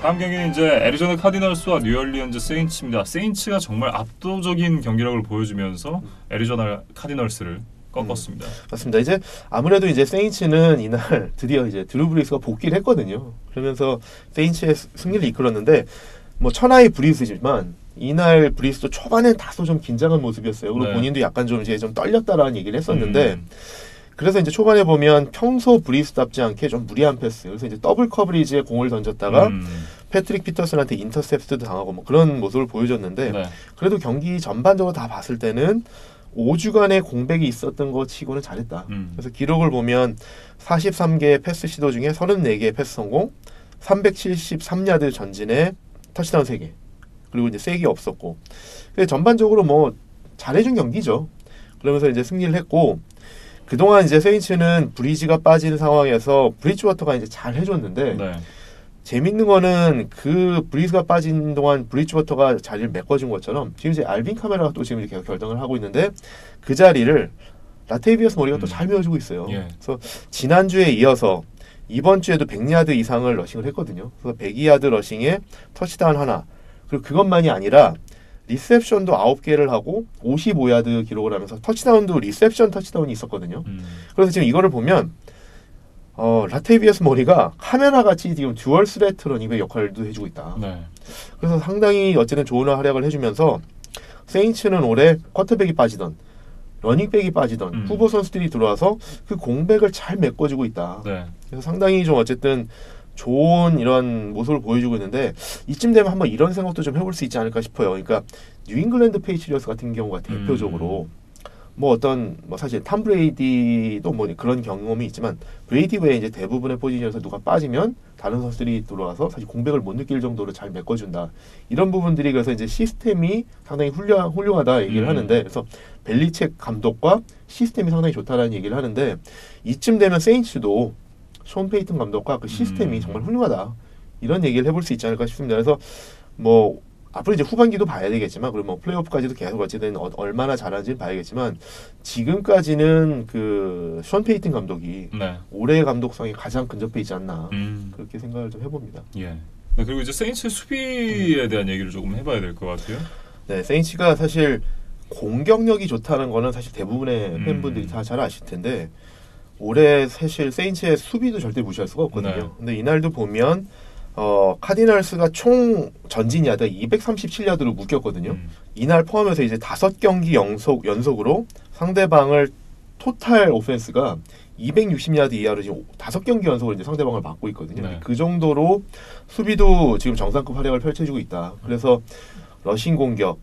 다음 경기는 이제 애리조나 카디널스와 뉴올리언즈 세인츠입니다. 세인츠가 정말 압도적인 경기력을 보여주면서 애리조나 카디널스를 꺾었습니다. 맞습니다. 이제 아무래도 이제 세인츠는 이날 드디어 이제 드루 브리스가 복귀를 했거든요. 그러면서 세인츠의 승리를 이끌었는데 뭐 천하의 브리스지만 이날 브리스도 초반엔 다소 좀 긴장한 모습이었어요. 그리고 본인도 약간 좀 이제 좀 떨렸다라는 얘기를 했었는데 그래서 이제 초반에 보면 평소 브리스답지 않게 좀 무리한 패스, 그래서 이제 더블 커버리지에 공을 던졌다가 패트릭 피터슨한테 인터셉트도 당하고 뭐 그런 모습을 보여줬는데 그래도 경기 전반적으로 다 봤을 때는 5주간의 공백이 있었던 거 치고는 잘했다. 그래서 기록을 보면 43개의 패스 시도 중에 34개의 패스 성공, 373야드 전진에 터치다운 3개, 그리고 이제 3개 없었고, 전반적으로 뭐 잘해준 경기죠. 그러면서 이제 승리를 했고, 그동안 이제 세인츠는 브리지가 빠진 상황에서 브리지워터가 이제 잘 해줬는데 재밌는 거는 그 브리즈가 빠진 동안 브리지워터가 자리를 메꿔준 것처럼 지금 이제 알빈 카메라가 또 지금 이렇게 결정을 하고 있는데 그 자리를 라테이비어스 머리가 또 잘 메워주고 있어요. 그래서 지난주에 이어서 이번 주에도 100야드 이상을 러싱을 했거든요. 그래서 102야드 러싱에 터치다운 하나, 그리고 그것만이 아니라 리셉션도 9개를 하고 55야드 기록을 하면서 터치다운도 리셉션 터치다운이 있었거든요. 그래서 지금 이거를 보면 라테이비어스 머리가 카메라같이 지금 듀얼 스레트 러닝백 역할도 해주고 있다. 그래서 상당히 어쨌든 좋은 활약을 해주면서 세인츠는 올해 쿼터백이 빠지던 러닝백이 빠지던 후보 선수들이 들어와서 그 공백을 잘 메꿔주고 있다. 그래서 상당히 좀 어쨌든 좋은 이런 모습을 보여주고 있는데 이쯤 되면 한번 이런 생각도 좀 해볼 수 있지 않을까 싶어요. 그러니까 뉴잉글랜드 페이트리어스 같은 경우가 대표적으로 뭐 어떤 뭐 사실 탐 브레이디도 뭐 그런 경험이 있지만 브레이디 외에 이제 대부분의 포지션에서 누가 빠지면 다른 선수들이 들어와서 사실 공백을 못 느낄 정도로 잘 메꿔준다. 이런 부분들이 그래서 이제 시스템이 상당히 훌륭하다 얘기를 하는데, 그래서 벨리책 감독과 시스템이 상당히 좋다라는 얘기를 하는데 이쯤 되면 세인츠도 션 페이튼 감독과 그 시스템이 정말 훌륭하다 이런 얘기를 해볼 수 있지 않을까 싶습니다. 그래서 뭐 앞으로 이제 후반기도 봐야 되겠지만, 그리고 뭐 플레이오프까지도 계속 어쨌든 얼마나 잘하는지는 봐야겠지만 지금까지는 그 션 페이튼 감독이 올해의 감독상에 가장 근접해 있지 않나 그렇게 생각을 좀 해봅니다. 그리고 이제 세인츠의 수비에 대한 얘기를 조금 해봐야 될 것 같아요. 네, 세인츠가 사실 공격력이 좋다는 거는 사실 대부분의 팬분들이 다 잘 아실 텐데 올해 사실 세인츠의 수비도 절대 무시할 수가 없거든요. 근데 이날도 보면 카디널스가 총 전진 야드 237야드로 묶였거든요. 이날 포함해서 이제 5경기 연속으로 상대방을 토탈 오펜스가 260야드 이하로 지금 5경기 연속으로 이제 상대방을 막고 있거든요. 그 정도로 수비도 지금 정상급 활약을 펼쳐주고 있다. 그래서 러싱 공격,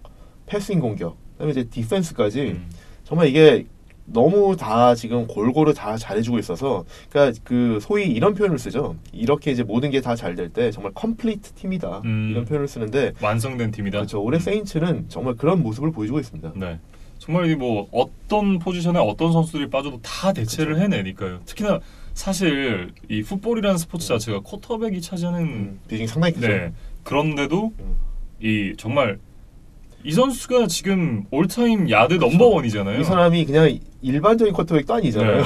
패싱 공격, 그다음에 이제 디펜스까지 정말 이게 너무 다 지금 골고루 다 잘해주고 있어서, 그러니까 그 소위 이런 표현을 쓰죠. 이렇게 이제 모든 게 다 잘 될 때 정말 컴플리트 팀이다 이런 표현을 쓰는데, 완성된 팀이다. 그렇죠. 올해 세인츠는 정말 그런 모습을 보여주고 있습니다. 정말 뭐 어떤 포지션에 어떤 선수들이 빠져도 다 대체를 해내니까요. 특히나 사실 이 풋볼이라는 스포츠 자체가 쿼터백이 차지하는 비중이 상당히 크죠. 그런데도 이 정말 이 선수가 지금 올타임 야드 넘버원이잖아요. 이 사람이 그냥 일반적인 쿼터백도 아니잖아요.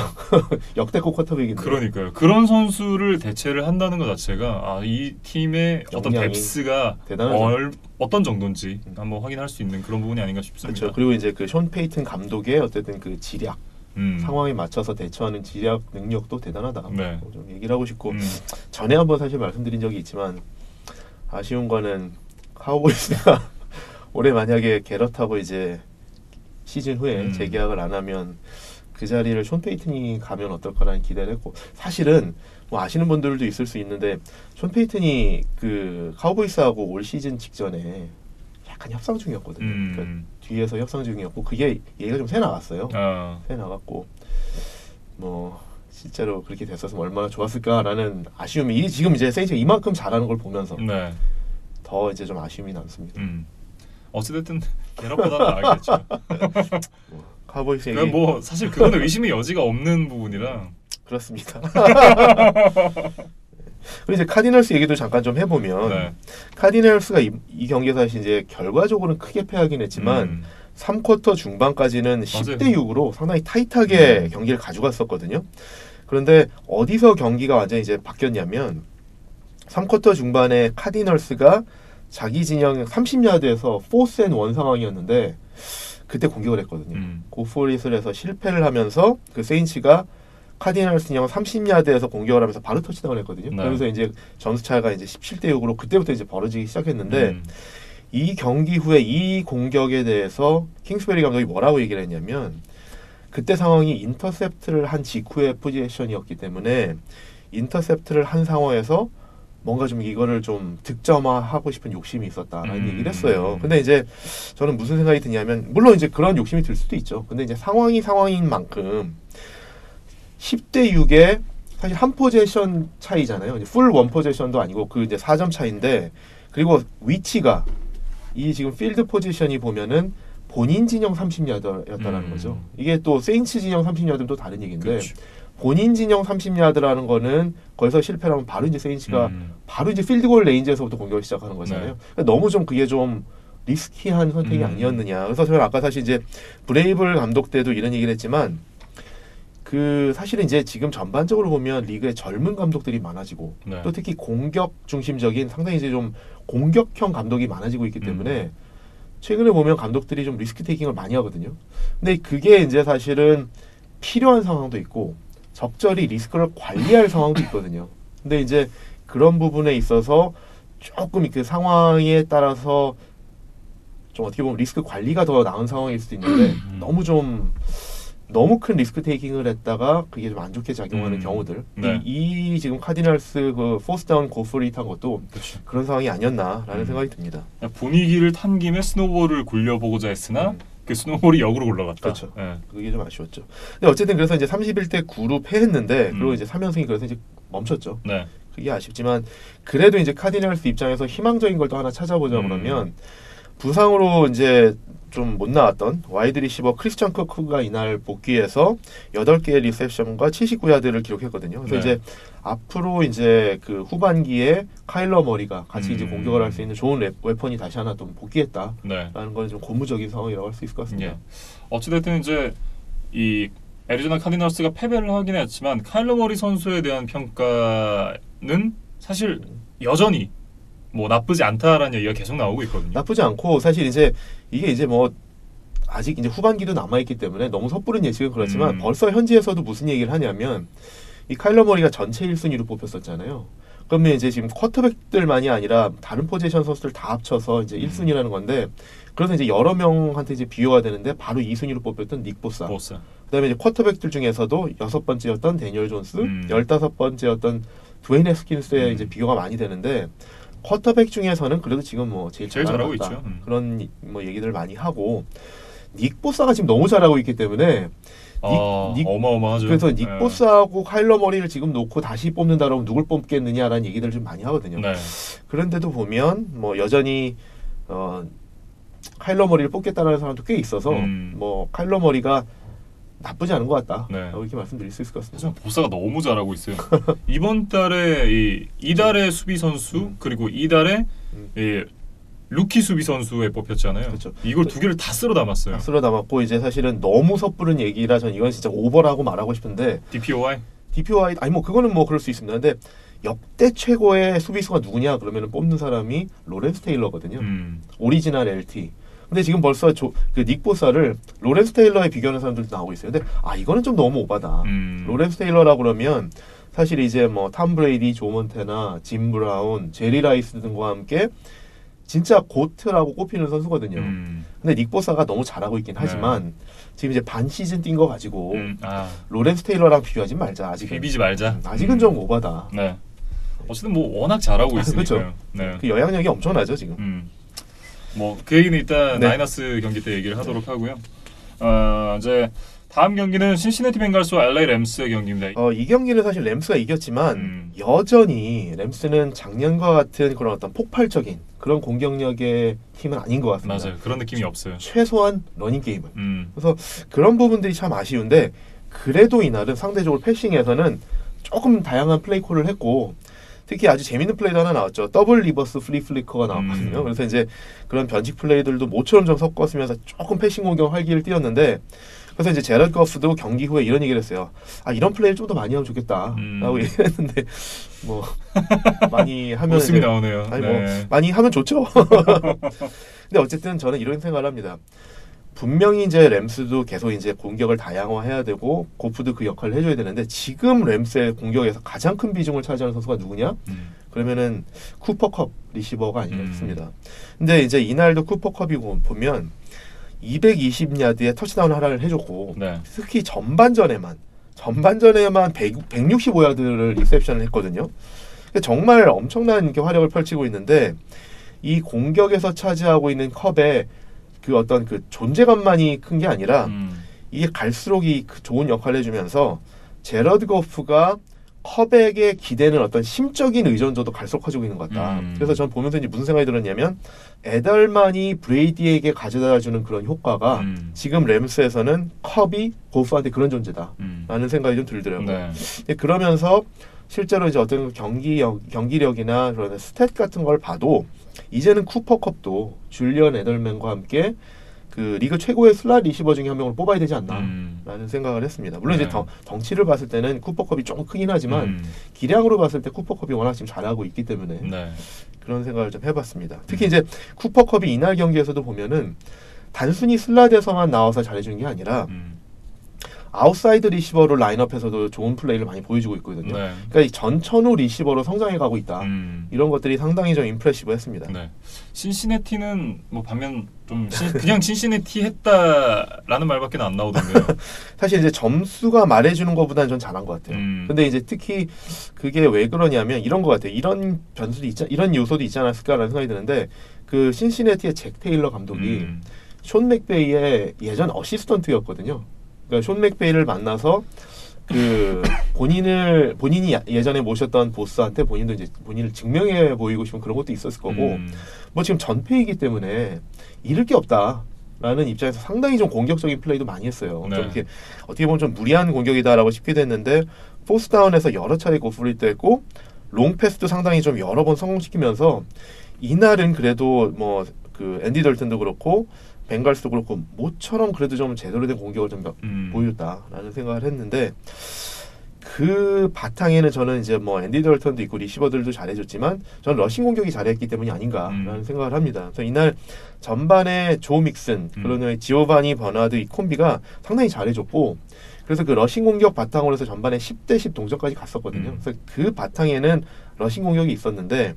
역대급 쿼터백인데. 그러니까요. 그런 선수를 대체를 한다는 것 자체가 이 팀의 어떤 뎁스가 어떤 정도인지 한번 확인할 수 있는 그런 부분이 아닌가 싶습니다. 그렇죠. 그리고 이제 그 션 페이튼 감독의 어쨌든 그 지략, 상황에 맞춰서 대처하는 지략 능력도 대단하다. 좀 얘기를 하고 싶고, 전에 한번 사실 말씀드린 적이 있지만 아쉬운 거는 카우보이스가 올해 만약에 게럿하고 이제 시즌 후에 재계약을 안 하면 그 자리를 션 페이튼이 가면 어떨까라는 기대를 했고, 사실은 뭐 아시는 분들도 있을 수 있는데 션 페이튼이 그 카우보이스하고 올 시즌 직전에 약간 협상 중이었거든요. 그러니까 뒤에서 협상 중이었고 그게 얘기가 좀 새 나갔어요. 새 나갔고 뭐 실제로 그렇게 됐었으면 얼마나 좋았을까라는 아쉬움이, 지금 이제 세인츠가 이만큼 잘하는 걸 보면서 더 이제 좀 아쉬움이 남습니다. 어찌됐든 게럿보다는 나았겠죠. 카우보이스 얘기. 뭐 사실 그거는 의심의 여지가 없는 부분이라. 그렇습니다. 그리고 이제 카디널스 얘기도 잠깐 좀 해보면 카디널스가 이 경기에서 사실 이제 결과적으로는 크게 패하긴 했지만 3쿼터 중반까지는 10대 6으로 상당히 타이트하게 경기를 가져갔었거든요. 그런데 어디서 경기가 완전히 이제 바뀌었냐면 3쿼터 중반에 카디널스가 자기 진영 30야드에서 4앤1 상황이었는데 그때 공격을 했거든요. 고포릿을 해서 실패를 하면서 그 세인츠가 카디널스 진영 30야드에서 공격을 하면서 바로 터치다운을 했거든요. 네. 그러면서 이제 점수 차이가 이제 17대6으로 그때부터 이제 벌어지기 시작했는데 이 경기 후에 이 공격에 대해서 킹스베리 감독이 뭐라고 얘기를 했냐면 그때 상황이 인터셉트를 한 직후의 포지션이었기 때문에 인터셉트를 한 상황에서 뭔가 좀 이거를 좀 득점화하고 싶은 욕심이 있었다라는 얘기를 했어요. 근데 이제 저는 무슨 생각이 드냐면 물론 이제 그런 욕심이 들 수도 있죠. 근데 이제 상황인 만큼 10대 6에 사실 한 포지션 차이잖아요. 이제 풀 원 포지션도 아니고 그 이제 4점 차인데 그리고 위치가 이 지금 필드 포지션이 보면은 본인 진영 30야드였다라는 거죠. 이게 또 세인츠 진영 30야드는 또 다른 얘기인데 그렇죠. 본인 진영 30야드라는 거는 거기서 실패를 하면 바로 이제 세인츠가 바로 이제 필드골 레인지에서부터 공격을 시작하는 거잖아요. 네. 그러니까 너무 좀 그게 좀 리스키한 선택이 아니었느냐. 그래서 저는 아까 사실 이제 브레이블 감독 때도 이런 얘기를 했지만 그 사실은 이제 지금 전반적으로 보면 리그에 젊은 감독들이 많아지고 네. 또 특히 공격 중심적인 상당히 이제 좀 공격형 감독이 많아지고 있기 때문에 최근에 보면 감독들이 좀 리스크 테이킹을 많이 하거든요. 근데 그게 이제 사실은 필요한 상황도 있고 적절히 리스크를 관리할 상황도 있거든요. 근데 이제 그런 부분에 있어서 조금 그 상황에 따라서 좀 어떻게 보면 리스크 관리가 더 나은 상황일 수도 있는데 너무 큰 리스크 테이킹을 했다가 그게 좀 안 좋게 작용하는 경우들. 네. 이 지금 카디널스 그 포스 다운 고프릿 한 것도 그렇죠. 그런 상황이 아니었나라는 생각이 듭니다. 분위기를 탄 김에 스노볼을 굴려보고자 했으나 그 스노볼이 역으로 올라갔다. 그렇죠. 네. 그게 좀 아쉬웠죠. 근데 어쨌든 그래서 이제 31대 9로 패했는데 그리고 이제 3연승이 그래서 이제 멈췄죠. 네. 그게 아쉽지만 그래도 이제 카디널스 입장에서 희망적인 걸 또 하나 찾아보자 그러면 부상으로 이제 좀 못 나왔던 와이드 리시버 크리스천 커크가 이날 복귀해서 8개의 리셉션과 79야드를 기록했거든요. 그래서 네. 이제 앞으로 이제 그 후반기에 카일러 머리가 같이 이제 공격을 할 수 있는 좋은 웨펀이 다시 하나 또 복귀했다라는 네. 건 좀 고무적인 상황이라고 할 수 있을 것 같습니다. 예. 어찌됐든 이제 이 애리조나 카디널스가 패배를 하긴 했지만 카일러 머리 선수에 대한 평가는 사실 여전히 뭐 나쁘지 않다라는 얘기가 계속 나오고 있거든요. 나쁘지 않고 사실 이제 이게 이제 뭐 아직 이제 후반기도 남아 있기 때문에 너무 섣부른 예측은 그렇지만 벌써 현지에서도 무슨 얘기를 하냐면 이 카일러 머리가 전체 1순위로 뽑혔었잖아요. 그러면 이제 지금 쿼터백들만이 아니라 다른 포지션 선수들 다 합쳐서 이제 1순위라는 건데 그래서 이제 여러 명한테 이제 비교가 되는데 바로 2순위로 뽑혔던 닉 보사. 그다음에 이제 쿼터백들 중에서도 6번째였던 데니얼 존스, 15번째였던 드웨인 해스킨스에 이제 비교가 많이 되는데 쿼터백 중에서는 그래도 지금 뭐 제일 잘하고 있죠. 그런 뭐 얘기들 많이 하고 닉 보사가 지금 너무 잘하고 있기 때문에 어마어마하죠. 그래서 닉 보사하고 카일러 머리를 지금 놓고 다시 뽑는다 그러면 누굴 뽑겠느냐라는 얘기들을 좀 많이 하거든요. 네. 그런데도 보면 뭐 여전히 카일러 머리를 뽑겠다는 사람도 꽤 있어서 뭐 카일러 머리가 나쁘지 않은 것 같다. 네. 이렇게 말씀드릴 수 있을 것 같습니다. 보사가 너무 잘하고 있어요. 이번 달에 이달의 수비 선수 그리고 이달에 루키 수비 선수에 뽑혔잖아요. 그렇죠. 이걸 두 개를 다 쓸어 담았어요. 다 쓸어 담았고 이제 사실은 너무 섣부른 얘기라 전 이건 진짜 오버라고 말하고 싶은데 DPOY 아니 뭐 그거는 뭐 그럴 수 있습니다. 근데 역대 최고의 수비수가 누구냐 그러면 뽑는 사람이 로렌스 테일러거든요. 오리지널 LT. 근데 지금 벌써 그 닉 보사를 로렌스 테일러에 비교하는 사람들도 나오고 있어요. 근데 이거는 좀 너무 오바다. 로렌스 테일러라고 그러면 사실 이제 뭐 탐 브레이디, 조 몬테나, 짐 브라운, 제리 라이스 등과 함께 진짜 고트라고 꼽히는 선수거든요. 근데 닉 보사가 너무 잘하고 있긴 하지만 지금 이제 반 시즌 뛴 거 가지고 로렌스 테일러랑 비교하지 말자. 아직은 비비지 말자. 아직은 좀 오바다. 네. 어쨌든 뭐 워낙 잘하고 있으니까요. 그렇죠. 네. 그 영향력이 엄청나죠 지금. 뭐 그 얘기는 일단 네. 마이너스 경기 때 얘기를 하도록 하고요. 이제 다음 경기는 신시내티 벵갈스와 LA 램스의 경기입니다. 이 경기는 사실 램스가 이겼지만 여전히 램스는 작년과 같은 그런 어떤 폭발적인 그런 공격력의 팀은 아닌 것 같습니다. 맞아요. 그런 느낌이 없어요. 최소한 러닝 게임은. 그래서 그런 부분들이 참 아쉬운데 그래도 이날은 상대적으로 패싱에서는 조금 다양한 플레이 콜을 했고 특히 아주 재밌는 플레이도 하나 나왔죠. 더블 리버스 플리커가 나왔거든요. 그래서 이제 그런 변칙 플레이들도 모처럼 좀 섞었으면서 조금 패싱 공격 활기를 띄웠는데 그래서 이제 제러드 거프도 경기 후에 이런 얘기를 했어요. 아 이런 플레이를 좀 더 많이 하면 좋겠다라고 얘기했는데 뭐 많이 하면 웃음이 나오네요. 아니 네. 뭐 많이 하면 좋죠. 근데 어쨌든 저는 이런 생각을 합니다. 분명히 이제 램스도 계속 이제 공격을 다양화해야 되고 고프도 그 역할을 해줘야 되는데 지금 램스의 공격에서 가장 큰 비중을 차지하는 선수가 누구냐? 그러면은 쿠퍼컵 리시버가 아닌가 싶습니다. 근데 이제 이날도 쿠퍼컵이 보면 220야드의 터치다운 하나를 해줬고 네. 특히 전반전에만 165야드를 리셉션을 했거든요. 정말 엄청난 게 활약을 펼치고 있는데 이 공격에서 차지하고 있는 컵의 그 어떤 그 존재감만이 큰 게 아니라 이게 갈수록 이 좋은 역할을 해주면서 제러드 거프가 컵에게 기대는 어떤 심적인 의존도도 갈수록 커지고 있는 것 같다. 그래서 전 보면서 이제 무슨 생각이 들었냐면 에델만이 브레이디에게 가져다주는 그런 효과가 지금 램스에서는 컵이 고프한테 그런 존재다라는 생각이 좀 들더라고요. 네. 그러면서 실제로 이제 어떤 경기력이나 그런 스탯 같은 걸 봐도 이제는 쿠퍼컵도 줄리언 에델맨과 함께 그 리그 최고의 슬롯 리시버 중에 한 명을 뽑아야 되지 않나라는 생각을 했습니다. 물론 네. 이제 덩치를 봤을 때는 쿠퍼컵이 조금 크긴 하지만 기량으로 봤을 때 쿠퍼컵이 워낙 지금 잘하고 있기 때문에 네. 그런 생각을 좀 해봤습니다. 특히 이제 쿠퍼컵이 이날 경기에서도 보면은 단순히 슬롯에서만 나와서 잘해주는 게 아니라 아웃사이드 리시버로 라인업에서도 좋은 플레이를 많이 보여주고 있거든요. 네. 그러니까 이 전천후 리시버로 성장해가고 있다. 이런 것들이 상당히 좀 임프레시브했습니다. 네. 신시내티는 뭐 반면 좀 그냥 신시내티 했다라는 말밖에 안 나오던데요. 사실 이제 점수가 말해주는 것보다는 좀 잘한 것 같아요. 근데 이제 특히 그게 왜 그러냐면 이런 것 같아요. 이런 변수도 이런 요소도 있지 않았을까라는 생각이 드는데 그 신시내티의 잭 테일러 감독이 숀 맥베이의 예전 어시스턴트였거든요. 그러니까 숀 맥베이를 만나서 그 본인이 예전에 모셨던 보스한테 본인도 이제 본인을 증명해 보이고 싶은 그런 것도 있었을 거고 뭐 지금 전패이기 때문에 잃을 게 없다라는 입장에서 상당히 좀 공격적인 플레이도 많이 했어요. 네. 좀 이렇게 어떻게 보면 좀 무리한 공격이다라고 싶기도 했는데 포스다운에서 여러 차례 고프를 했고 롱패스도 상당히 좀 여러 번 성공시키면서 이날은 그래도 뭐 그 앤디 덜튼도 그렇고 벵갈스도 그렇고 모처럼 그래도 좀 제대로 된 공격을 좀 보여줬다라는 생각을 했는데 그 바탕에는 저는 이제 뭐 앤디 덜턴도 있고 리시버들도 잘해줬지만 저는 러싱 공격이 잘했기 때문이 아닌가라는 생각을 합니다. 그래서 이날 전반에 조 믹슨 그러는 지오바니 버나드 이 콤비가 상당히 잘해줬고 그래서 그 러싱 공격 바탕으로 해서 전반에 10대10 동점까지 갔었거든요. 그래서 그 바탕에는 러싱 공격이 있었는데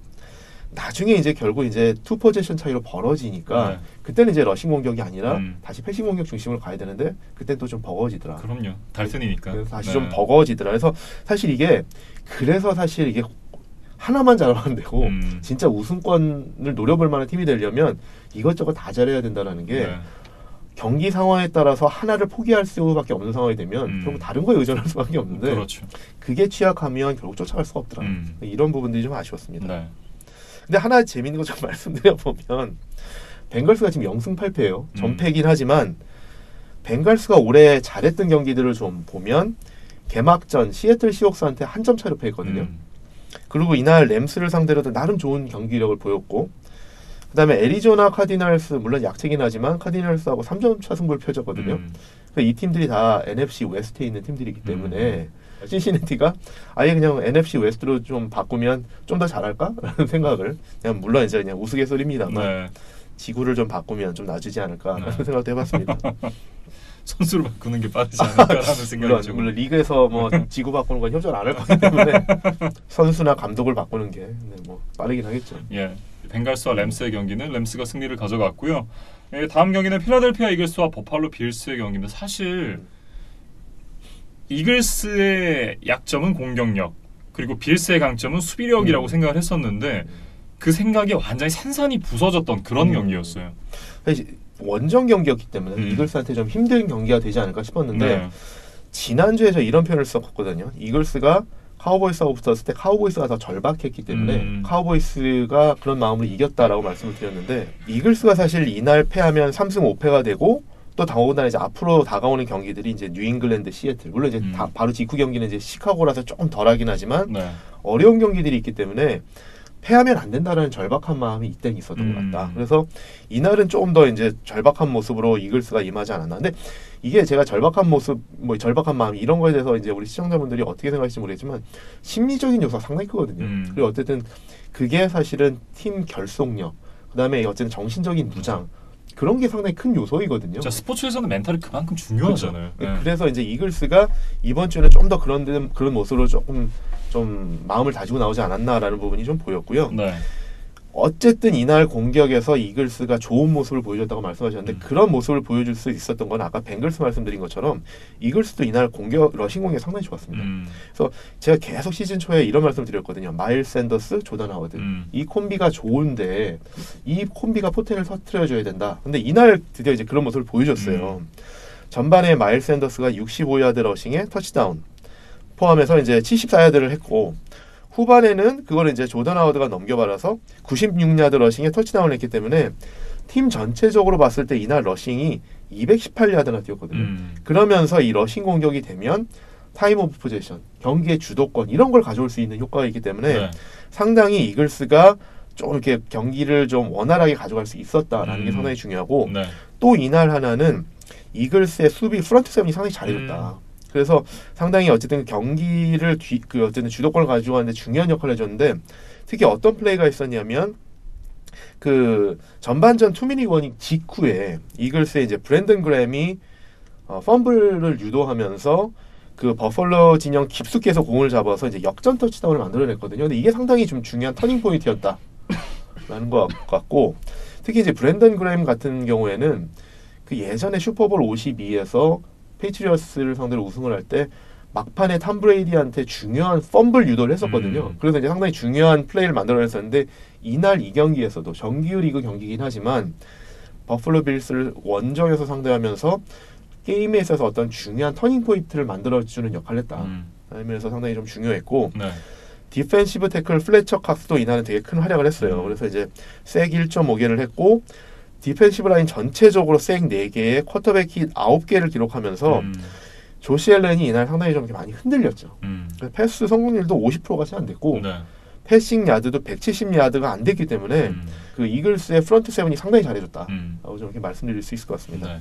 나중에 이제 결국 이제 투 포지션 차이로 벌어지니까 네. 그때는 이제 러싱 공격이 아니라 다시 패싱 공격 중심으로 가야 되는데 그때 또 좀 버거워지더라. 그럼요. 달튼이니까. 그래서 다시 네. 좀 버거워지더라. 그래서 사실 이게 하나만 잘하면 되고 진짜 우승권을 노려볼 만한 팀이 되려면 이것저것 다 잘해야 된다는 게 네. 경기 상황에 따라서 하나를 포기할 수밖에 없는 상황이 되면 결국 다른 거에 의존할 수밖에 없는데 그렇죠. 그게 취약하면 결국 쫓아갈 수가 없더라. 이런 부분들이 좀 아쉬웠습니다. 네. 근데 하나 재밌는 거 좀 말씀드려보면 벵갈스가 지금 0승 8패예요. 전패이긴 하지만 벵갈스가 올해 잘했던 경기들을 좀 보면 개막전 시애틀 시옥스한테 한 점 차로 패했거든요. 그리고 이날 램스를 상대로도 나름 좋은 경기력을 보였고 그 다음에 애리조나 카디널스 물론 약체긴 하지만 카디널스하고 3점 차 승부를 펼쳤거든요. 이 팀들이 다 NFC 웨스트에 있는 팀들이기 때문에 신시내티가 아예 그냥 NFC 웨스트로 좀 바꾸면 좀 더 잘할까라는 생각을 그냥 물론 이제 그냥 우스갯소리입니다만 네. 지구를 좀 바꾸면 좀 나아지지 않을까라는 생각도 해봤습니다. 선수를 바꾸는 게 빠르지 않을까라는 생각이 좀. 물론 리그에서 뭐 지구 바꾸는 건 협조를 안 할 거기 때문에 선수나 감독을 바꾸는 게 뭐 빠르긴 하겠죠. 예, 벵갈스와 램스의 경기는 램스가 승리를 가져갔고요. 예, 다음 경기는 필라델피아 이글스와 버팔로 빌스의 경기인데 사실 이글스의 약점은 공격력 그리고 빌스의 강점은 수비력이라고 생각을 했었는데 그 생각이 완전히 산산이 부서졌던 그런 경기였어요. 사실 원정 경기였기 때문에 이글스한테 좀 힘든 경기가 되지 않을까 싶었는데 네. 지난주에 저 이런 표현을 썼거든요. 이글스가 카우보이스하고 붙었을 때 카우보이스가 더 절박했기 때문에 카우보이스가 그런 마음으로 이겼다라고 말씀을 드렸는데 이글스가 사실 이날 패하면 3승 5패가 되고 또 더군다나 이제 앞으로 다가오는 경기들이 이제 뉴잉글랜드, 시애틀 물론 이제 바로 직후 경기는 이제 시카고라서 조금 덜하긴 하지만 네. 어려운 경기들이 있기 때문에 패하면 안 된다라는 절박한 마음이 이때 있었던 것 같다. 그래서 이날은 조금 더 이제 절박한 모습으로 이글스가 임하지 않았나. 근데 이게 제가 절박한 모습, 뭐 절박한 마음 이런 거에 대해서 이제 우리 시청자분들이 어떻게 생각하실지 모르겠지만 심리적인 요소가 상당히 크거든요. 그리고 어쨌든 그게 사실은 팀 결속력, 그다음에 어쨌든 정신적인 무장 그런 게 상당히 큰 요소이거든요. 자, 스포츠에서는 멘탈이 그만큼 중요하잖아요. 그렇죠. 네. 그래서 이제 이글스가 이번 주에는 좀 더 그런 모습으로 조금 좀 마음을 다지고 나오지 않았나라는 부분이 좀 보였고요. 네. 어쨌든 이날 공격에서 이글스가 좋은 모습을 보여줬다고 말씀하셨는데 그런 모습을 보여줄 수 있었던 건 아까 벵글스 말씀드린 것처럼 이글스도 이날 러싱 공격 상당히 좋았습니다. 그래서 제가 계속 시즌 초에 이런 말씀을 드렸거든요. 마일스 샌더스, 조던 하워드 이 콤비가 좋은데 이 콤비가 포텐을 터트려줘야 된다. 근데 이날 드디어 이제 그런 모습을 보여줬어요. 전반에 마일스 샌더스가 65야드 러싱에 터치다운 포함해서 이제 74야드를 했고 후반에는 그걸 이제 조던 하워드가 넘겨받아서 96야드 러싱에 터치다운을 했기 때문에 팀 전체적으로 봤을 때 이날 러싱이 218야드나 뛰었거든요. 그러면서 이 러싱 공격이 되면 타임 오브 포제션, 경기의 주도권 이런 걸 가져올 수 있는 효과가 있기 때문에 네. 상당히 이글스가 좀 이렇게 경기를 좀 원활하게 가져갈 수 있었다라는 게 상당히 중요하고 네. 또 이날 하나는 이글스의 수비 프런트 세븐이 상당히 잘해줬다. 그래서 상당히 어쨌든 경기를 어쨌든 주도권을 가지고 가는데 중요한 역할을 해줬는데 특히 어떤 플레이가 있었냐면 그 전반전 투미니 워닝 직후에 이글스의 이제 브랜든 그램이 펌블을 유도하면서 그 버펄러 진영 깊숙이에서 공을 잡아서 이제 역전 터치다운을 만들어냈거든요. 근데 이게 상당히 좀 중요한 터닝 포인트였다라는 것 같고 특히 이제 브랜든 그램 같은 경우에는 그 예전에 슈퍼볼 52에서 페이트리어스를 상대로 우승을 할 때 막판에 탐 브레이디한테 중요한 펌블 유도를 했었거든요. 그래서 이제 상당히 중요한 플레이를 만들어냈었는데 이날 이 경기에서도 정규 리그 경기이긴 하지만 버플로 빌스를 원정에서 상대하면서 게임에 있어서 어떤 중요한 터닝 포인트를 만들어주는 역할을 했다. 그래서 상당히 좀 중요했고 네. 디펜시브 태클 플래처 칵스도 이날은 되게 큰 활약을 했어요. 그래서 이제 색 1.5개를 했고 디펜시브 라인 전체적으로 색 4개에 쿼터백 킷 9개를 기록하면서 조시 앨런이 이날 상당히 좀 많이 흔들렸죠. 패스 성공률도 50%가 채 안 됐고 네. 패싱 야드도 170야드가 안 됐기 때문에 그 이글스의 프런트 세븐이 상당히 잘해줬다. 라고 좀 이렇게 말씀드릴 수 있을 것 같습니다. 네.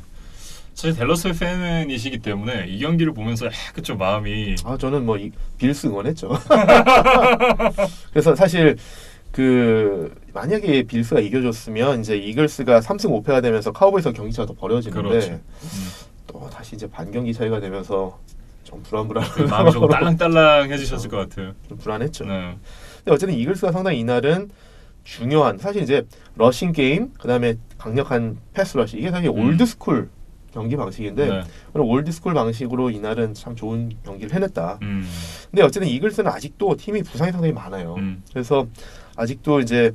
사실 댈러스 팬이시기 때문에 이 경기를 보면서 약간 좀 마음이 저는 뭐 빌스 응원했죠. 그래서 사실 그 만약에 빌스가 이겨줬으면 이제 이글스가 3승 5패가 되면서 카우보이스 경기차가 더 벌어지는데 그렇죠. 또 다시 이제 반경기 차이가 되면서 좀 불안불안. 그 마음이 조금 딸랑딸랑해지셨을 것 같아요. 좀 불안했죠. 네. 근데 어쨌든 이글스가 상당히 이날은 중요한 사실 이제 러싱 게임 그다음에 강력한 패스 러시 이게 사실 올드스쿨 경기 방식인데 네. 그런 올드스쿨 방식으로 이날은 참 좋은 경기를 해냈다. 근데 어쨌든 이글스는 아직도 팀이 부상이 상당히 많아요. 그래서 아직도 이제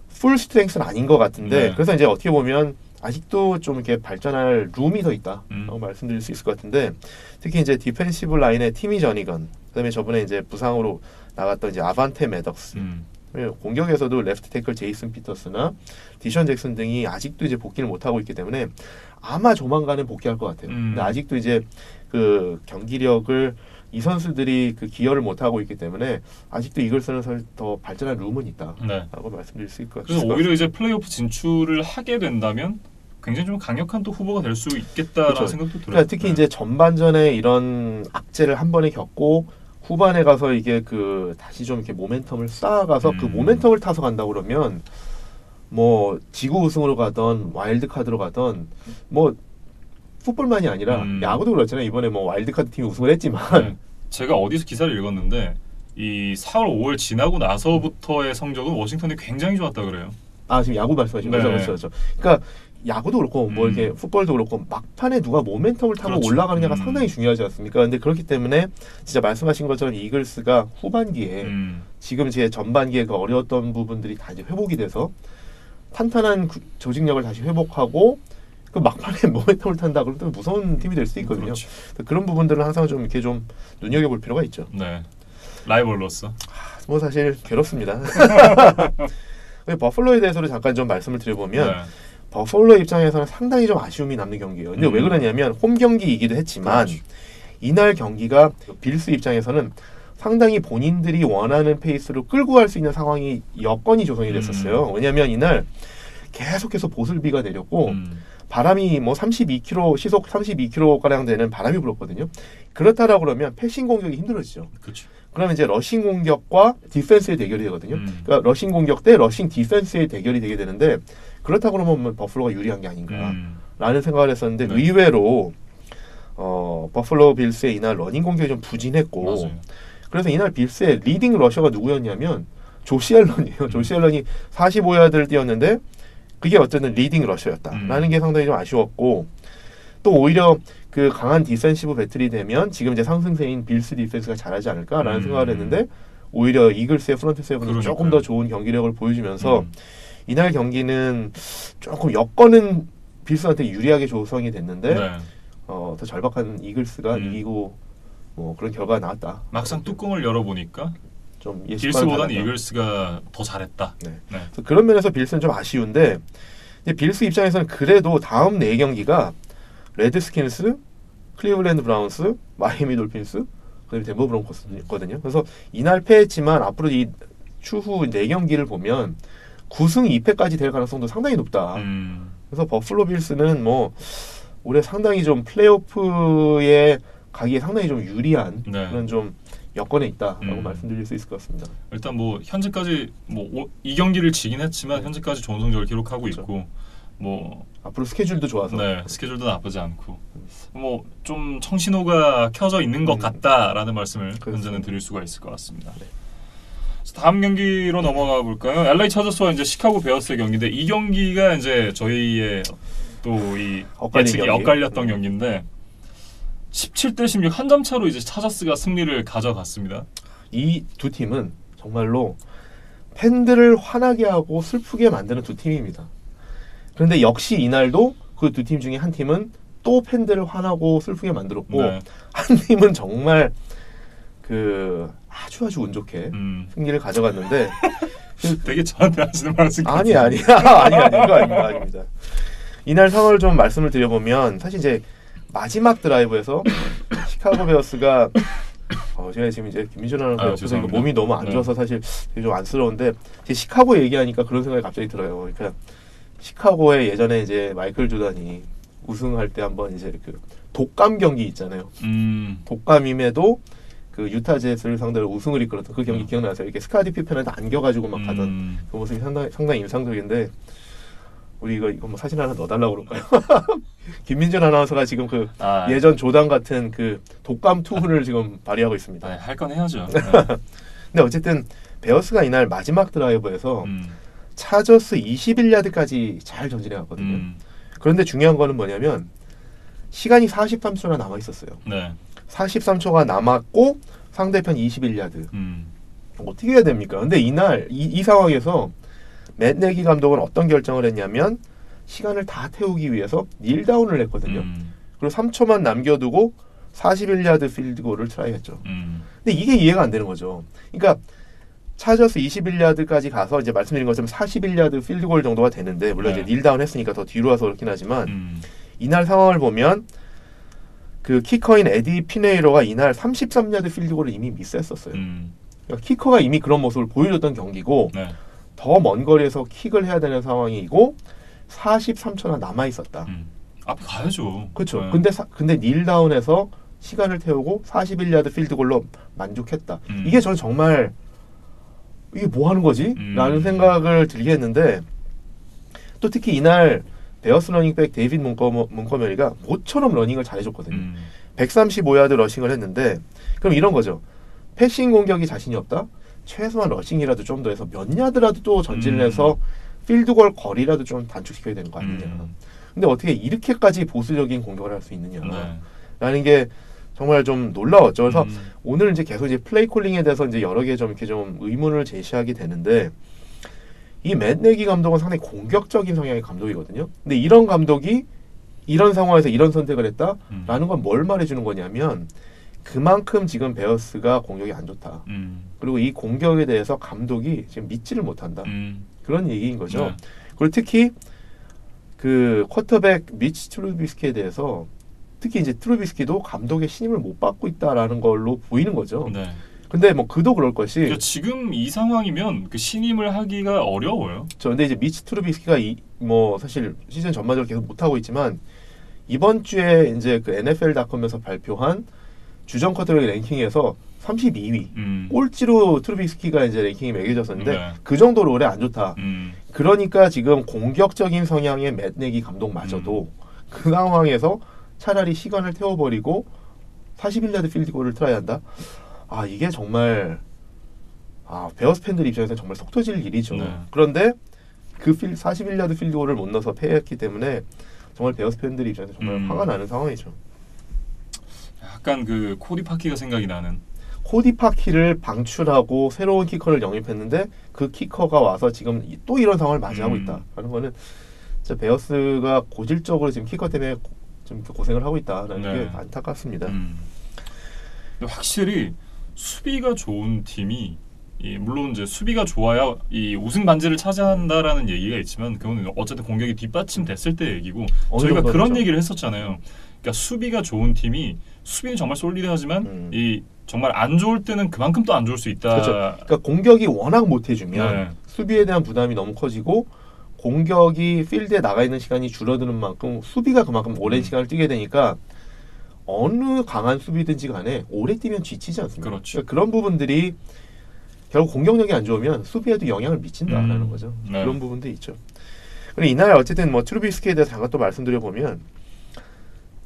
풀 스트렝스는 아닌 것 같은데 네. 그래서 이제 어떻게 보면 아직도 좀 이렇게 발전할 룸이 더 있다라고 말씀드릴 수 있을 것 같은데 특히 이제 디펜시브 라인의 티미 저니건 그다음에 저번에 이제 부상으로 나갔던 이제 아반테 매덕스 공격에서도 레프트 태클 제이슨 피터스나 디션 잭슨 등이 아직도 이제 복귀를 못 하고 있기 때문에 아마 조만간은 복귀할 것 같아요. 근데 아직도 이제 그 경기력을 이 선수들이 그 기여를 못 하고 있기 때문에 아직도 이글스는 더 발전할 룸은 있다라고 네. 말씀드릴 수 있을 것 그래서 같습니다. 오히려 이제 플레이오프 진출을 하게 된다면 굉장히 좀 강력한 또 후보가 될 수 있겠다라는 그렇죠. 생각도 들어요. 그러니까 특히 이제 전반전에 이런 악재를 한 번에 겪고 후반에 가서 이게 그 다시 좀 이렇게 모멘텀을 쌓아가서 그 모멘텀을 타서 간다 그러면 뭐 지구 우승으로 가던 와일드 카드로 가던 뭐 풋볼만이 아니라 야구도 그렇잖아요. 이번에 뭐 와일드 카드 팀이 우승을 했지만 네. 제가 어디서 기사를 읽었는데 이 4월 5월 지나고 나서부터의 성적은 워싱턴이 굉장히 좋았다 그래요. 지금 야구 말씀하시는 거죠? 네. 그렇죠. 그러니까 야구도 그렇고 뭐 이렇게 풋볼도 그렇고 막판에 누가 모멘텀을 타고 그렇죠. 올라가느냐가 상당히 중요하지 않습니까? 근데 그렇기 때문에 진짜 말씀하신 것처럼 이글스가 후반기에 지금 제 전반기에 그 어려웠던 부분들이 다 이제 회복이 돼서 탄탄한 조직력을 다시 회복하고 그 막판에 모멘텀을 탄다 그러면 또 무서운 팀이 될 수도 있거든요. 그렇죠. 그런 부분들은 항상 좀 이렇게 좀 눈여겨볼 필요가 있죠. 네. 라이벌로서. 뭐 사실 괴롭습니다. 버펄로에 대해서도 잠깐 좀 말씀을 드려보면 네. 버펄로 입장에서는 상당히 좀 아쉬움이 남는 경기예요. 근데 왜 그러냐면 홈 경기이기도 했지만 그렇죠. 이날 경기가 빌스 입장에서는 상당히 본인들이 원하는 페이스로 끌고 갈 수 있는 상황이 여건이 조성이 됐었어요. 왜냐하면 이날 계속해서 보슬비가 내렸고 바람이 뭐 32km 시속 32km 가량 되는 바람이 불었거든요. 그렇다라고 그러면 패싱 공격이 힘들어지죠. 그렇죠. 그러면 이제 러싱 공격과 디펜스의 대결이 되거든요. 그러니까 러싱 공격 대 러싱 디펜스의 대결이 되게 되는데 그렇다고 그러면 버플로가 유리한 게 아닌가라는 생각을 했었는데 네. 의외로 버플로 빌스의 이날 러닝 공격이 좀 부진했고 맞아요. 그래서 이날 빌스의 리딩 러셔가 누구였냐면 조시 앨런이에요. 조시 앨런이 45야드를 뛰었는데 그게 어쨌든 리딩 러셔였다라는 게 상당히 좀 아쉬웠고 또 오히려 그 강한 디펜시브 배틀이 되면 지금 이제 상승세인 빌스 디펜스가 잘하지 않을까라는 생각을 했는데 오히려 이글스의 프런트 세븐은 조금 더 좋은 경기력을 보여주면서 이날 경기는 조금 여건은 빌스한테 유리하게 조성이 됐는데 네. 더 절박한 이글스가 이기고 뭐 그런 결과가 나왔다. 막상 뚜껑을 열어보니까 좀 빌스보다는 이글스가 더 잘했다. 네. 네. 그래서 그런 면에서 빌스는 좀 아쉬운데 이제 빌스 입장에서는 그래도 다음 4경기가 레드스킨스, 클리블랜드 브라운스, 마이애미 돌핀스, 그다음에 덴버 브론코스거든요. 그래서 이날 패했지만 앞으로 이 추후 4경기를 보면 9승 2패까지 될 가능성도 상당히 높다. 그래서 버플로 빌스는 뭐 올해 상당히 좀 플레이오프에 가기에 상당히 좀 유리한 네. 그런 좀 여건에 있다라고 말씀드릴 수 있을 것 같습니다. 일단 뭐 현재까지 뭐 이 경기를 지긴 했지만 현재까지 좋은 성적을 기록하고 그렇죠. 있고 뭐 앞으로 스케줄도 좋아서 네, 스케줄도 나쁘지 않고 뭐 좀 청신호가 켜져 있는 것 같다라는 말씀을 현재는 드릴 수가 있을 것 같습니다. 네. 다음 경기로 넘어가 볼까요? LA 차저스와 이제 시카고 베어스의 경기인데 이 경기가 이제 저희의 또 이 예측이 엇갈렸던 경기인데 17대 16 한 점 차로 이제 차저스가 승리를 가져갔습니다. 이 두 팀은 정말로 팬들을 화나게 하고 슬프게 만드는 두 팀입니다. 그런데 역시 이날도 그 두 팀 중에 한 팀은 또 팬들을 화나고 슬프게 만들었고 네. 한 팀은 정말 그 아주 운 좋게 승리를 가져갔는데 되게 저한테 하시는 말씀 아니야 이거 아닙니다. 이날 상황을 좀 말씀을 드려보면 사실 이제 마지막 드라이브에서 시카고 베어스가 제가 지금 이제 김민준 아나운서 옆에서 몸이 너무 안 좋아서 사실 되게 좀 안쓰러운데 시카고 얘기하니까 그런 생각이 갑자기 들어요. 그러니까 시카고에 예전에 이제 마이클 조던이 우승할 때 한번 이제 그 독감 경기 있잖아요. 독감임에도 그 유타 제스를 상대로 우승을 이끌었던 그 경기 기억나세요? 이렇게 스카디 피펜한테 안겨가지고 막 가던 그 모습이 상당히 인상적인데 우리 이거 뭐 사진 하나 넣어달라고 그럴까요? 김민준 아나운서가 지금 그 예전 조단 같은 그 독감 투혼을 지금 발휘하고 있습니다. 네, 할 건 해야죠. 네. 근데 어쨌든 베어스가 이날 마지막 드라이브에서 차저스 21야드까지 잘 전진해 갔거든요. 그런데 중요한 거는 뭐냐면 시간이 43초나 남아 있었어요. 네. 43초가 남았고 상대편 21야드. 어떻게 해야 됩니까? 근데 이날 이 상황에서 맷 내기 감독은 어떤 결정을 했냐면 시간을 다 태우기 위해서 닐다운을 했거든요. 그리고 3초만 남겨두고 41야드 필드골을 트라이했죠. 근데 이게 이해가 안 되는 거죠. 그러니까 차저스 21야드까지 가서 이제 말씀드린 것처럼 41야드 필드골 정도가 되는데 물론 이제 닐다운 했으니까 더 뒤로 와서 그렇긴 하지만 이날 상황을 보면 그 키커인 에디 피네이로가 이날 33야드 필드골을 이미 미스했었어요. 그러니까 키커가 이미 그런 모습을 보여줬던 경기고 네. 더 먼 거리에서 킥을 해야 되는 상황이고 43초나 남아 있었다. 앞에 가야죠. 그렇죠. 네. 근데 닐다운에서 시간을 태우고 41야드 필드골로 만족했다. 이게 저는 정말 이게 뭐 하는 거지? 라는 생각을 들게 했는데 또 특히 이날 베어스 러닝백 데이빗 몬커머리가 모처럼 러닝을 잘해줬거든요. 135야드 러싱을 했는데 그럼 이런 거죠. 패싱 공격이 자신이 없다? 최소한 러싱이라도 좀 더 해서 몇 야드라도 또 전진을 해서 필드골 거리라도 좀 단축시켜야 되는 거 아니냐. 근데 어떻게 이렇게까지 보수적인 공격을 할 수 있느냐. 네. 라는 게 정말 좀 놀라웠죠. 그래서 오늘 이제 계속 이제 플레이 콜링에 대해서 이제 여러 개 좀 이렇게 좀 의문을 제시하게 되는데 이 맷 내기 감독은 상당히 공격적인 성향의 감독이거든요. 근데 이런 감독이 이런 상황에서 이런 선택을 했다라는 건 뭘 말해주는 거냐면 그만큼 지금 베어스가 공격이 안 좋다. 그리고 이 공격에 대해서 감독이 지금 믿지를 못한다. 그런 얘기인 거죠. 네. 그리고 특히 그 쿼터백 미치 트루비스키에 대해서 특히 이제 트루비스키도 감독의 신임을 못 받고 있다라는 걸로 보이는 거죠. 네. 근데 뭐 그도 그럴 것이. 그러니까 지금 이 상황이면 그 신임을 하기가 어려워요. 저 근데 이제 미치 트루비스키가 뭐 사실 시즌 전반적으로 계속 못 하고 있지만 이번 주에 이제 그 NFL.com에서 발표한 주전 쿼터백 랭킹에서 32위. 꼴찌로 트루비스키가 이제 랭킹이 매겨졌었는데 네. 그 정도로 올해 안 좋다. 음. 그러니까 지금 공격적인 성향의 맷 네기 감독마저도 그 상황에서 차라리 시간을 태워버리고 41야드 필드골을 트라이한다. 아 이게 정말 베어스 팬들 입장에서 정말 속 터질 일이죠. 네. 그런데 그 41야드 필드골을 못 넣어서 패했기 때문에 정말 베어스 팬들 입장에서 정말 화가 나는 상황이죠. 약간 그 코디 파키가 생각이 나는. 코디 파키를 방출하고 새로운 키커를 영입했는데 그 키커가 와서 지금 또 이런 상황을 맞이하고 있다라는 거는 진짜 베어스가 고질적으로 지금 키커 때문에 좀 고생을 하고 있다라는 네. 게 안타깝습니다. 근데 확실히 수비가 좋은 팀이 물론 이제 수비가 좋아야 이 우승 반지를 차지한다라는 얘기가 있지만 그거는 어쨌든 공격이 뒷받침됐을 때 얘기고 저희가 그런 그렇죠. 얘기를 했었잖아요. 그러니까 수비가 좋은 팀이 수비는 정말 솔리드하지만 이 정말 안 좋을 때는 그만큼 또 안 좋을 수 있다. 그렇죠. 그러니까 공격이 워낙 못해주면 네. 수비에 대한 부담이 너무 커지고 공격이 필드에 나가 있는 시간이 줄어드는 만큼 수비가 그만큼 오랜 시간을 뛰게 되니까 어느 강한 수비든지 간에 오래 뛰면 지치지 않습니까? 그렇죠. 그러니까 그런 부분들이 결국 공격력이 안 좋으면 수비에도 영향을 미친다라는 거죠. 네. 그런 부분도 있죠. 그리고 이날 어쨌든 뭐 트루비스키에 대해서 잠깐 또 말씀드려보면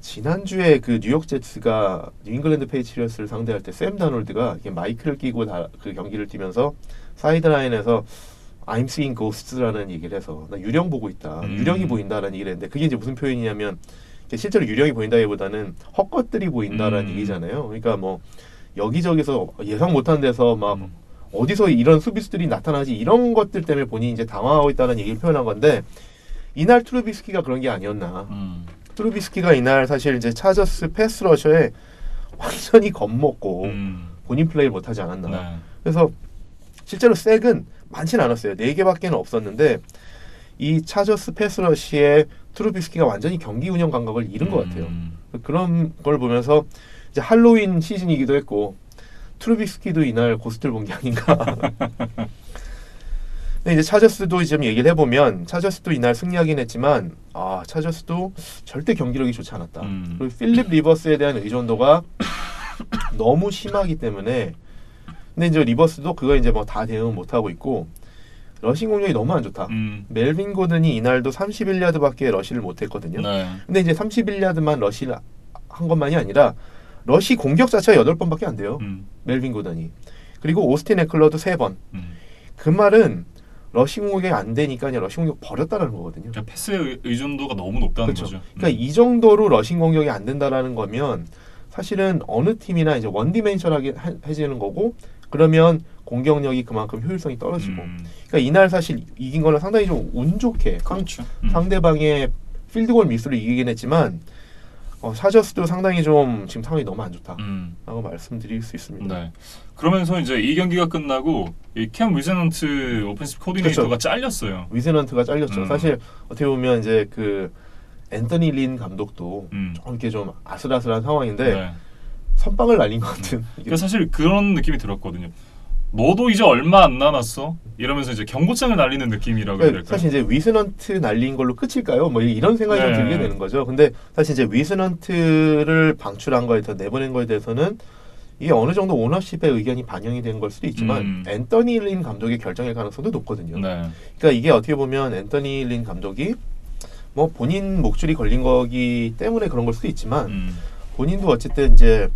지난주에 그 뉴욕 제츠가 뉴잉글랜드 페이트리어스를 상대할 때 샘 다놀드가 이렇게 마이크를 끼고 그 경기를 뛰면서 사이드라인에서 I'm seeing ghosts라는 얘기를 해서 나 유령 보고 있다. 유령이 보인다라는 얘기를 했는데 그게 이제 무슨 표현이냐면 실제로 유령이 보인다기보다는 헛것들이 보인다라는 얘기잖아요. 그러니까 뭐 여기저기서 예상 못한 데서 막 어디서 이런 수비수들이 나타나지 이런 것들 때문에 본인이 이제 당황하고 있다는 얘기를 표현한 건데 이날 트루비스키가 그런 게 아니었나. 트루비스키가 이날 사실 이제 차저스 패스 러셔에 완전히 겁먹고 본인 플레이를 못하지 않았나. 네. 그래서 실제로 색은 많지는 않았어요. 4개밖에는 없었는데 이 차저스 패스 러시에 트루비스키가 완전히 경기 운영 감각을 잃은 것 같아요. 그런 걸 보면서 이제 할로윈 시즌이기도 했고 트루비스키도 이날 고스트를 본 게 아닌가. 근데 이제 차저스도 좀 얘기를 해보면 차저스도 이날 승리하긴 했지만 차저스도 절대 경기력이 좋지 않았다. 그리고 필립 리버스에 대한 의존도가 너무 심하기 때문에 근데 이제 리버스도 그거 이제 뭐 다 대응 못 하고 있고 러싱 공격이 너무 안 좋다. 멜빈 고든이 이날도 31야드밖에 러시를 못 했거든요. 네. 근데 이제 31야드만 러시를 한 것만이 아니라 러시 공격 자체가 8번밖에 안 돼요. 멜빈 고든이. 그리고 오스틴 에클러도 3번. 그 말은 러시 공격이 안 되니까 그냥 러시 공격 버렸다는 거거든요. 그러니까 패스의 의존도가 너무 높다는 그렇죠. 거죠. 그러니까 이 정도로 러싱 공격이 안 된다라는 거면 사실은 어느 팀이나 이제 원디멘션하게 해지는 거고 그러면 공격력이 그만큼 효율성이 떨어지고 그러니까 이날 사실 이긴 거는 상당히 좀 운 좋게 그렇죠. 상대방의 필드골 미스로 이기긴 했지만 차저스도 상당히 좀 지금 상황이 너무 안 좋다라고 말씀드릴 수 있습니다. 네. 그러면서 이제 이 경기가 끝나고 이 캠 위즈넌트 오펜시브 코디네이터가 그렇죠. 잘렸어요. 위즈넌트가 잘렸죠. 사실 어떻게 보면 이제 그 앤서니 린 감독도 좀 이렇게 좀 아슬아슬한 상황인데 네. 선빵을 날린 것 같은. 그러니까 사실 그런 느낌이 들었거든요. 너도 이제 얼마 안 남았어? 이러면서 이제 경고장을 날리는 느낌이라고 해야 될까요? 사실 이제 위즈넌트 날린 걸로 끝일까요? 뭐 이런 생각이 좀 들게 되는 거죠. 근데 사실 이제 위즈넌트를 방출한 거에 대해서 내보낸 거에 대해서는 이게 어느 정도 오너십의 의견이 반영이 된 걸 수도 있지만 앤서니 린 감독의 결정일 가능성도 높거든요. 네. 그러니까 이게 어떻게 보면 앤서니 린 감독이 뭐 본인 목줄이 걸린 거기 때문에 그런 걸 수도 있지만 본인도 어쨌든 이제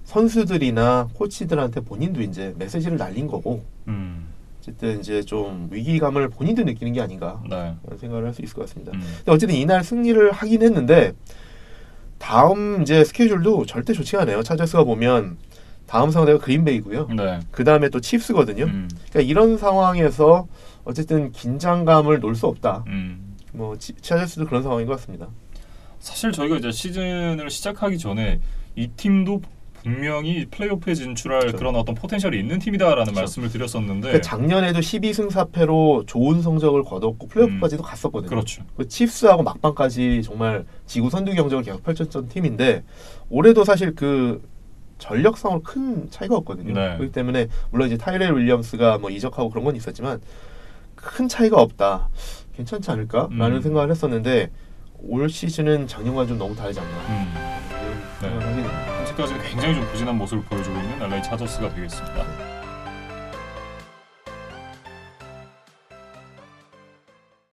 선수들이나 코치들한테 본인도 이제 메시지를 날린 거고 어쨌든 이제 좀 위기감을 본인도 느끼는 게 아닌가 네. 그런 생각을 할 수 있을 것 같습니다. 근데 어쨌든 이날 승리를 하긴 했는데 다음 이제 스케줄도 절대 좋지가 않아요. 차저스가 보면 다음 상대가 그린베이고요. 네. 그 다음에 또 칩스거든요. 그러니까 이런 상황에서 어쨌든 긴장감을 놓을 수 없다. 뭐 차저스도 그런 상황인 것 같습니다. 사실 저희가 이제 시즌을 시작하기 전에 이 팀도 분명히 플레이오프에 진출할 그렇죠. 그런 어떤 포텐셜이 있는 팀이다라는 그렇죠. 말씀을 드렸었는데 그러니까 작년에도 12승 4패로 좋은 성적을 거뒀고 플레이오프까지도 갔었거든요. 그렇죠. 그 칩스하고 막판까지 정말 지구 선두 경쟁을 계속 펼쳤던 팀인데 올해도 사실 그 전력상으로 큰 차이가 없거든요. 네. 그렇기 때문에 물론 이제 타이렐 윌리엄스가 뭐 이적하고 그런 건 있었지만 큰 차이가 없다. 괜찮지 않을까라는 생각을 했었는데 올 시즌은 작년과 좀 너무 다르지 않나. 네. 생각을 하게 됩니다. 현재까지는 굉장히 좀 부진한 모습을 보여주고 있는 LA 차저스가 되겠습니다.